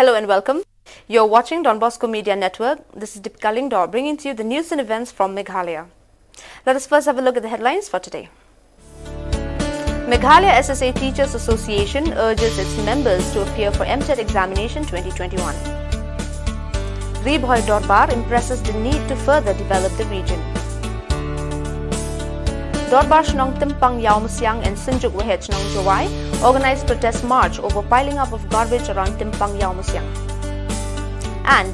Hello and welcome. You're watching Don Bosco Media Network. This is Deepika Lingdor bringing to you the news and events from Meghalaya. Let us first have a look at the headlines for today. Meghalaya SSA Teachers Association urges its members to appear for MTET examination 2021. Reebok Dorbar impresses the need to further develop the region. Dorbar Shillong Timpang Yao Musyang and Sinjuk Wahet Shillong Jawai organized protest march over piling up of garbage around Timpang Yao Musyang. And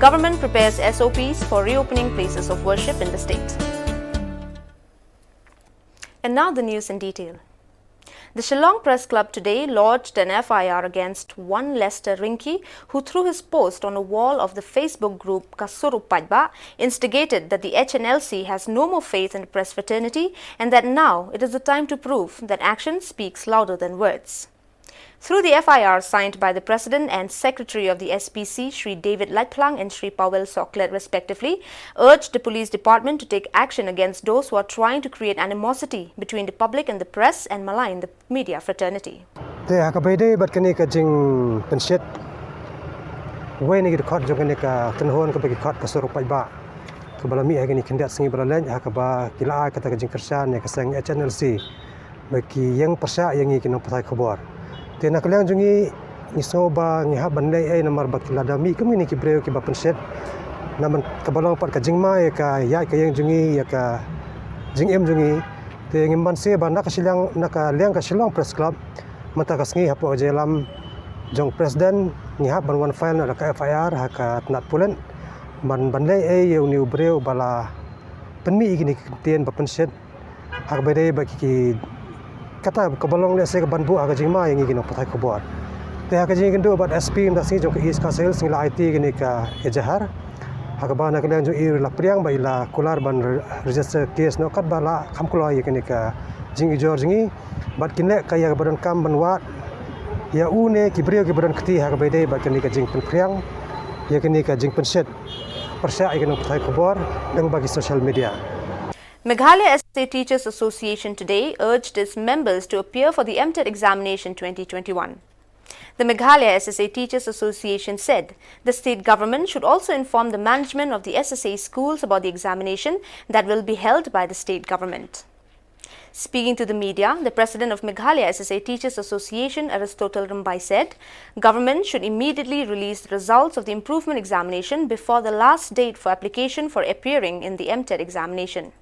government prepares SOPs for reopening places of worship in the state. And now the news in detail. The Shillong Press Club today lodged an FIR against one Lester Rinki who, through his post on a wall of the Facebook group Kasuru Pajba, instigated that the HNLC has no more faith in the press fraternity and that now it is the time to prove that action speaks louder than words. Through the FIR signed by the President and Secretary of the SPC, Sri David Laitplang and Sri Powell Soklet respectively, urged the Police Department to take action against those who are trying to create animosity between the public and the press and malign the media fraternity. Tena kalian jungi ngisoba ngiha bandai ai namar bakilada mi kami ni kibreu ki bapenset naman kabalang pat ka jingma ka ya ka yang jungi ya ka jing em jungi te ngimban se ba nak silang naka liang ka Shillong Press Club mata ka sngi hapo jelam jong president ngiha ban one file na ka FIR ha ka nat pulen ban bandai ai eu ni breu bala penmi igini tien bapenset hak bedai baki kata kebalong le se ke banbu aga jingma yang ingin patai kobor te aga jing kendo bat SP nda sing jong is ka sales ngila IT gini ka ejahar aga bana kalian jong ir la priang ba ila kular ban register case no kat bala kham kulo ye gini ka jing ijor jingi bat kinle ka ya badan kam banwat ya une kibriyo ki badan kti aga bede ba kini ka jing pen priang ya kini ka jing pen set persya ingin patai kobor deng bagi social media. Meghalaya SSA Teachers Association today urged its members to appear for the MTET examination 2021. The Meghalaya SSA Teachers Association said the state government should also inform the management of the SSA schools about the examination that will be held by the state government. Speaking to the media, the president of Meghalaya SSA Teachers Association, Aristotle Rambai, said government should immediately release the results of the improvement examination before the last date for application for appearing in the MTET examination.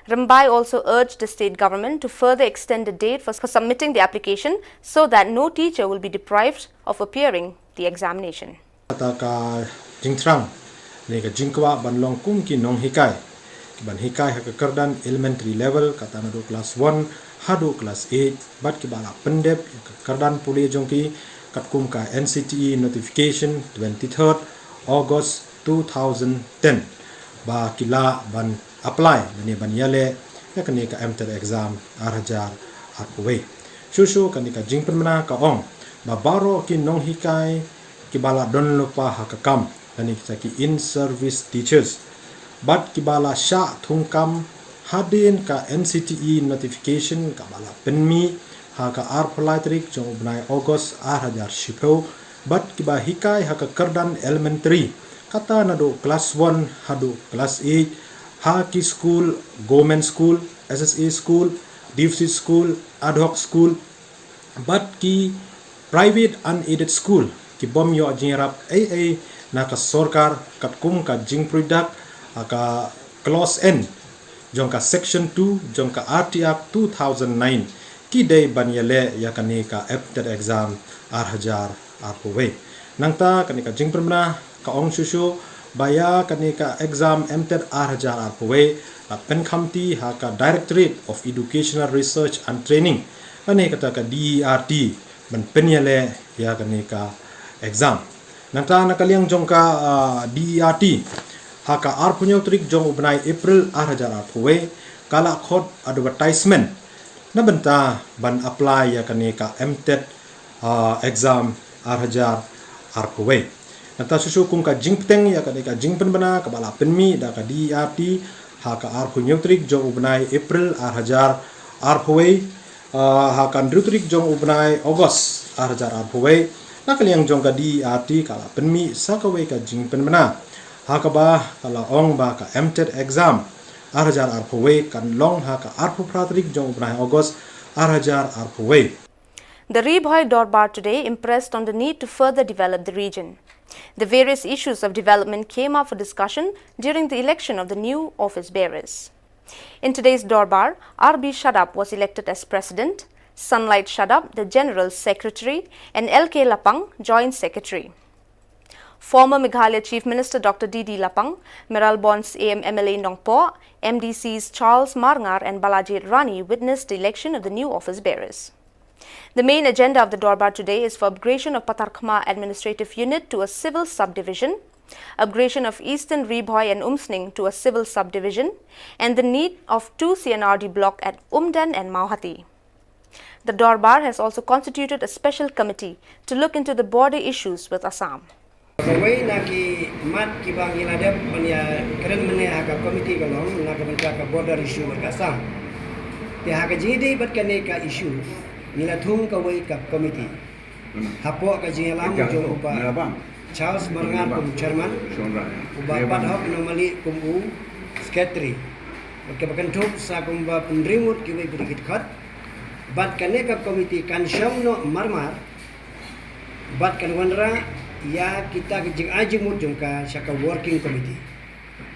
Rambai also urged the state government to further extend the date for submitting the application so that no teacher will be deprived of appearing the examination. Ka jingtrang ne ka jingkwa banlong kum ki nong hikai ban hikai ha kardan elementary level kata na do class 1 hadu class 8 bat ki bala pendep ka kardan puli jongki kat kum ka NCTE notification 23rd August 2010 ba kila ban apply ni ban yale ya kani ka MTET exam arhajar hakwe shushu kani ka jingpen mana ka ong ba baro ki nong hikai ki bala don lupa hakakam kani ki in service teachers bat ki bala sha thungkam hadin ka NCTE notification ka bala penmi ha ka arpalaitrik jong bunai August arhajar shipro bat ki ba hikai ha ka kardan elementary kata na do class 1 hadu class 8 Haki school, government school, SSA school, DFC school, ad hoc school, but ki private unaided school ki bom yo jingrap AA na ka sorkar kat kum ka jing product ka clause N jong ka section 2 jong ka RT Act 2009 ki day banyale ya kani ka MTET exam arhajar arpowe nangta kani ka jing permana ka ong shushu baya kani ka exam MTET arhajar arpowe pen khamti ha ka Directorate of Educational Research and Training kani kata ka DERT ban penyale ya kani ka exam nanta nakaliang jong ka DERT ha ka arpunyo trik jong ubnai April arhajar arpowe kala khod advertisement na benta ban apply ya kani ka MTET exam arhajar arpowe nanta susu kum ka jingpteng ya ka jingpen bana ka bala penmi da ka DERT ha ka arpunyo-trik jong ubnai April arhajar arpowe ha kan drutrik jong ubnai August arhajar arpowe nakaliang jong ka di ati kala penmi sakawe ka jing penmana hakaba kala ong ba ka MTET exam arajar arpwe kan long ha ka arpu pratrik jong ubnai August arajar arpwe. The Reebok Dorbar today impressed on the need to further develop the region. The various issues of development came up for discussion during the election of the new office bearers. In today's Dorbar, RB Shadap was elected as president, Sunlight Shadap, the general secretary, and LK Lapang, joint secretary. Former Meghalaya Chief Minister Dr. D.D. Lapang, Meralbon's AM-MLA Nongpo, MDCs Charles Marngar and Balaji Rani witnessed the election of the new office bearers. The main agenda of the Dorbar today is for upgradation of Patarkhma Administrative Unit to a civil subdivision, upgradation of Eastern Reebok and Umsning to a civil subdivision, and the need of 2 CNRD block at Umdan and Mauhati. The Dorbar has also constituted a special committee to look into the border issues with Assam. Kawai naki mat kibang iladap mania keren mania haka komiti kalong naka bentraka border issue berkasam. Ti haka jidi bat kane ka issue nila thung kawai ka komiti. Hapo ka jingalam jo upa Charles Marngar kum chairman uba padhok normally kum u secretary. Bakan thuk sa kum ba pendrimut kiwai berikit khat. Bat kane ka komiti kan syong no marmar. Bat kan wanra ya kita kejeng aja mujung ka syaka working committee.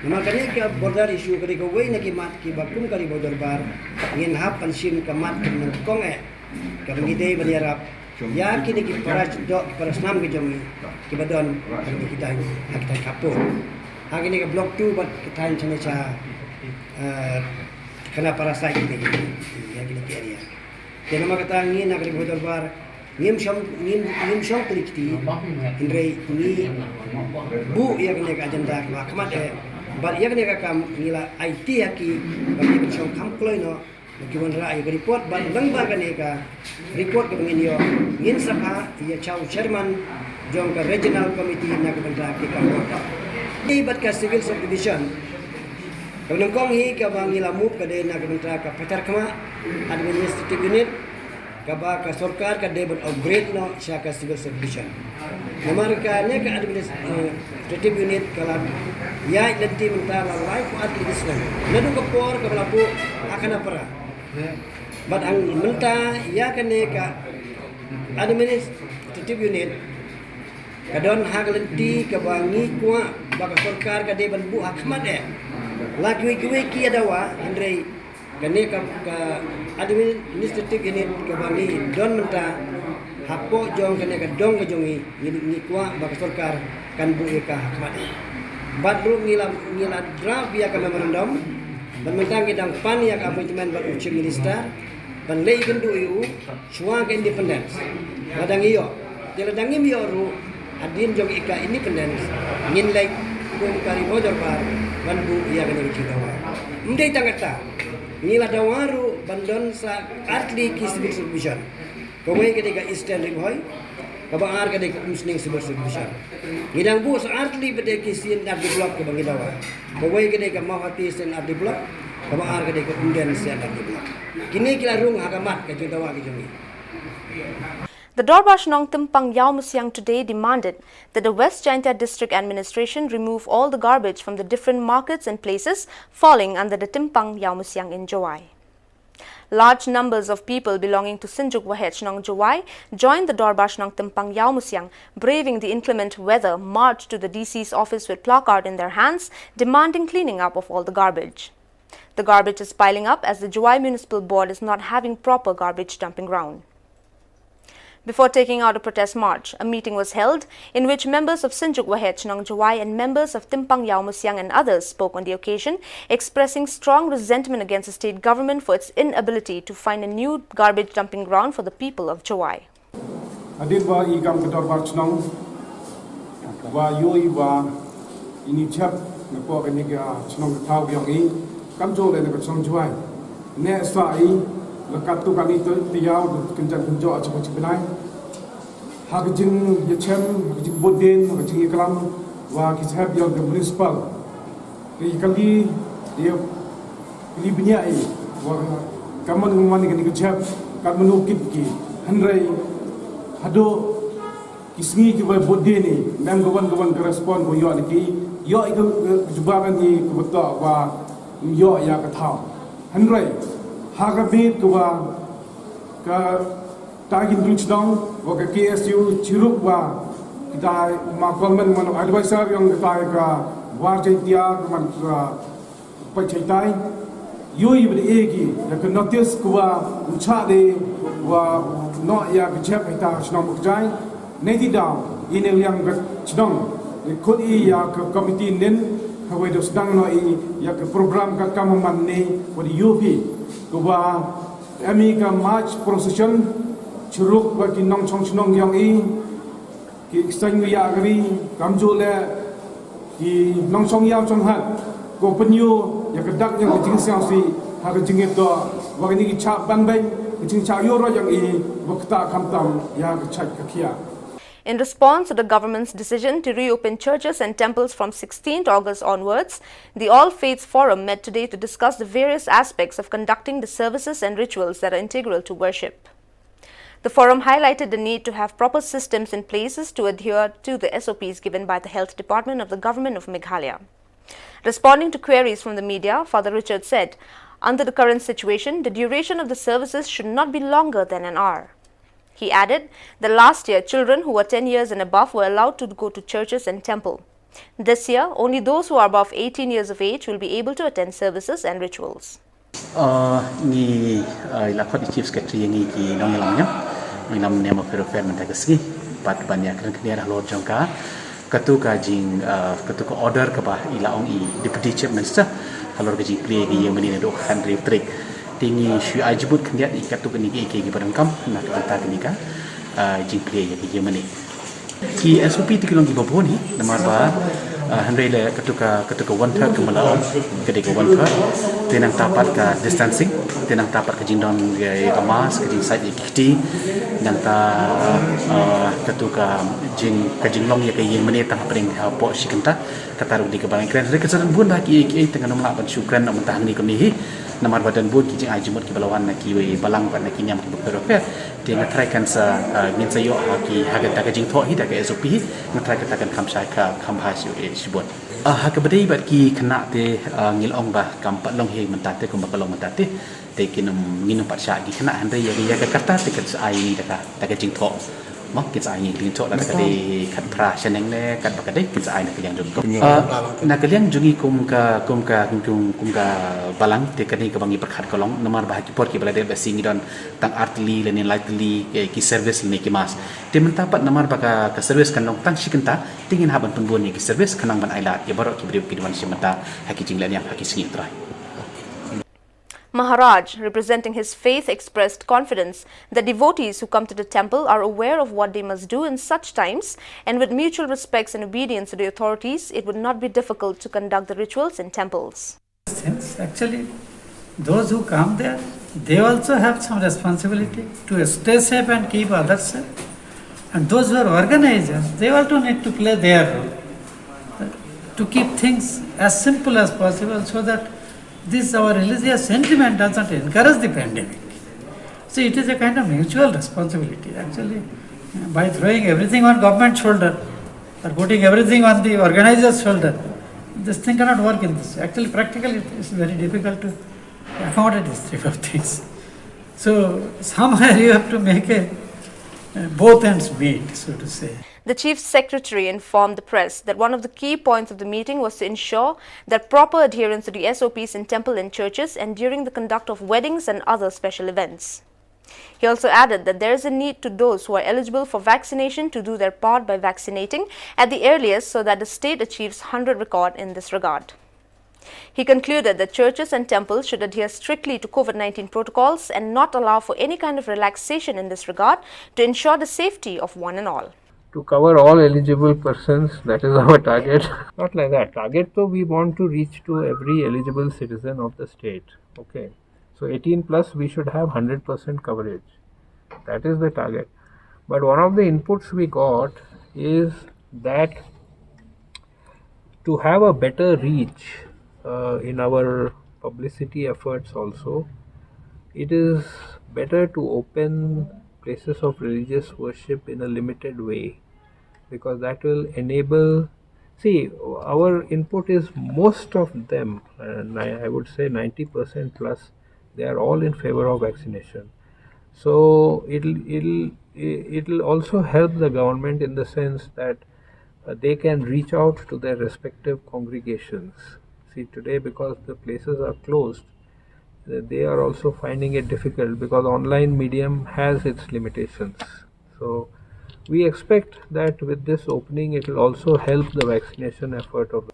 Makanya ka border issue kali ko way nakimat ki bakum kali border bar ngin hap pansin ka mat ng kong ka ngidey banyarap ya kini ki para do para snam ki jom ki badon kita hakta kapo. Hagini ka block 2 bat kita chana cha kana para sa kini ya kini area. Kaya makata ngin na kali border bar Nim syong klikti indrei ni bu ya kene ka agenda ka kamat bar ya kene ka kam nila IT haki bagi ka syong kam kloi no ki wan ra ai report bar langba kene ka report ka ngin yo ngin sabha ya chau chairman jong ka regional committee na ka banda ki ka ka ni bat ka civil subdivision kanang kong hi ka bang nila move ka de na ka banda ka Patarkhma administrative unit kaba ka sarkar ka debut upgrade no siya ka civil subdivision. Namar ka ne ka administrative unit kala ya identi mentara life at Islam. Nadu ka por ka lapu akan para. But ang menta ya ka ne ka administrative unit kadon hagalenti ka bangi kwa baka sarkar ka debut bu akmat lagi ki adawa andre kane ka administrative unit ka bani don menta hapo jong kane ka dong ka jongi ni kwa baka sarkar kan bu ka hakmat badru ngila draft ya ka memorandum dan mentang kidang pan ya ka appointment ba chief minister dan lay kendu eu suang ka independence badang iyo diladang iyo ru adin jong ika independence ngin lay kum kari bodor par ban bu ya kane kitawa ndai tangata nila dawaru bandon sa atli ki civil subdivision kawai ketika Eastern Reebok kabangar ketika Umsning civil subdivision ngidang bu sa atli bede ki sin abdi block ke bangidawa kawai ketika Mauhati sin abdi block kabangar ketika Umdan sin abdi block kini kila rung hakamat ke juntawa ke jumi. The Dorbar Shillong Timpang Yaumusiang today demanded that the West Jaintia District Administration remove all the garbage from the different markets and places falling under the Timpang Yaumusiang in Jowai. Large numbers of people belonging to Sinjuk Wahet Shillong Jowai joined the Dorbar Shillong Timpang Yaumusiang, braving the inclement weather, marched to the DC's office with placard in their hands, demanding cleaning up of all the garbage. The garbage is piling up as the Jowai Municipal Board is not having proper garbage dumping ground. Before taking out a protest march, a meeting was held in which members of Sinjuk Wahet Shillong Jowai and members of Timpang Yaumusiang and others spoke on the occasion, expressing strong resentment against the state government for its inability to find a new garbage dumping ground for the people of Jowai. Adil ba igam ke Dorbar Shillong wa yoi wa ini chap ne po ni ga Shillong thau byong i kam jo le ne ka Shillong Jowai ne sa i lekat tu kami tu tiaw kencan kunjo acap acap benai. Hak jeng yacem, hak jeng bodin, hak jeng iklam, wa kisah yang the municipal. Kali dia kali benyai, wa kaman ngumani kani kecap, kaman ukit ki, handrai hado kisngi ki ba bodde ni mem gawan ka respond ko yo ni ki yo ik jubagan ni ko to wa yo ya ka thaw hanrai ha ga bit ko ba ka tagin dong wa ka KSU chiruk wa kita ma kolmen man advisor yang kita ka war jaitia man pa chaitai yo i bde egi ya ka notice ko wa ucha de wa no ya ka chep ita snom jai nei down in yang chdong khod i ya ka committee nen hawai dos dang no i ya ka program ka kam man ne wadi UP ko ba ami ka march procession churuk ba ki nong chong chnong yang i ki sang ya gari kam jo le ki nong chong ya chong hat ko penyu ya ka dak yang jing siang si ha ka jing do wa ni ki cha ban bai jing cha yo ro yang i wakta kam tam ya ka chat ka khia. In response to the government's decision to reopen churches and temples from 16th August onwards, the All Faiths Forum met today to discuss the various aspects of conducting the services and rituals that are integral to worship. The forum highlighted the need to have proper systems in places to adhere to the SOPs given by the Health Department of the Government of Meghalaya. Responding to queries from the media, Father Richard said, under the current situation, the duration of the services should not be longer than an hour. He added that last year, children who were 10 years and above were allowed to go to churches and temple. This year, only those who are above 18 years of age will be able to attend services and rituals. Ni lakot Chief Secretary ni ki nong lamnya, nam nema perfer mentakasi, pat banyak kerana halor jangka, katuka jing katuka order kapa ilaong i Deputy Chief Minister, halor kajing play ki yang menina dok handri trik. Tingi shui ajibut kendiat ikat tu kini ki barangkam nak kata kini ka jing play ya ki mani ki SOP tikilong ki babon ni namar ba handai le ketuka 1/3 kemalaon ketika 1/3 tenang tapat ka distancing tenang tapat ka jing don ka mask ka jing side ikiti nang ta ketuka jing long ya ka yang mani tang pring po sikenta kataru di kebalang kren kesan bun ba ki tengah nom la ban syukran nom tang ni kini namar badan bud kijing ajimut ki balawan na ki balang ban na ki nyam ki beroper dia ngatrai kan sa ngin sayo ki haga ta jing tho hi da ka SOP ngatrai ka kan kham sai ka kham ha su e sibot ha ka badai bat ki khna te ngil ong ba kam pat long he mentate ko bakalong mentate te kinum minum pat sha ki khna han ya ka karta te ka ai ni da ka jing tho mak kita ai ni tho la ka de khat pra chaneng le kat ba ka de kita ai na ka yang jung na ka yang jungi kum ka balang te ka ni ka bangi perkhat kolong namar bah ki por ki bala de basing don tang artli le ni lightly ki service ni ki mas te mentapat namar ba ka service kan long tang sikenta tingin haban penbun ni ki service kanang ban ailat ya barok ki bri ki wan simata haki jinglan yang haki singi trai. Maharaj, representing his faith, expressed confidence that devotees who come to the temple are aware of what they must do in such times, and with mutual respects and obedience to the authorities, it would not be difficult to conduct the rituals in temples. Actually, those who come there, they also have some responsibility to stay safe and keep others safe. And those who are organizers, they also need to play their role, to keep things as simple as possible so that this our religious sentiment doesn't encourage the pandemic. So it is a kind of mutual responsibility. Actually, by throwing everything on government shoulder or putting everything on the organizer's shoulder, this thing cannot work in this. Actually, practically, it is very difficult to accommodate these three of things. So somewhere you have to make both ends meet, so to say. The Chief Secretary informed the press that one of the key points of the meeting was to ensure that proper adherence to the SOPs in temple and churches and during the conduct of weddings and other special events. He also added that there is a need to those who are eligible for vaccination to do their part by vaccinating at the earliest so that the state achieves 100 record in this regard. He concluded that churches and temples should adhere strictly to COVID-19 protocols and not allow for any kind of relaxation in this regard to ensure the safety of one and all. To cover all eligible persons, that is our target. Not like that. Target though we want to reach to every eligible citizen of the state. Okay. So 18 plus we should have 100% coverage. That is the target. But one of the inputs we got is that to have a better reach in our publicity efforts also, it is better to open places of religious worship in a limited way because that will enable. See, our input is most of them, and I would say 90% plus, they are all in favor of vaccination. So it'll also help the government in the sense that they can reach out to their respective congregations. See, today because the places are closed, they are also finding it difficult because online medium has its limitations. So we expect that with this opening, it will also help the vaccination effort of.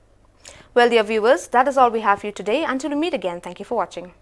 Well, dear viewers, that is all we have for you today. Until we meet again, thank you for watching.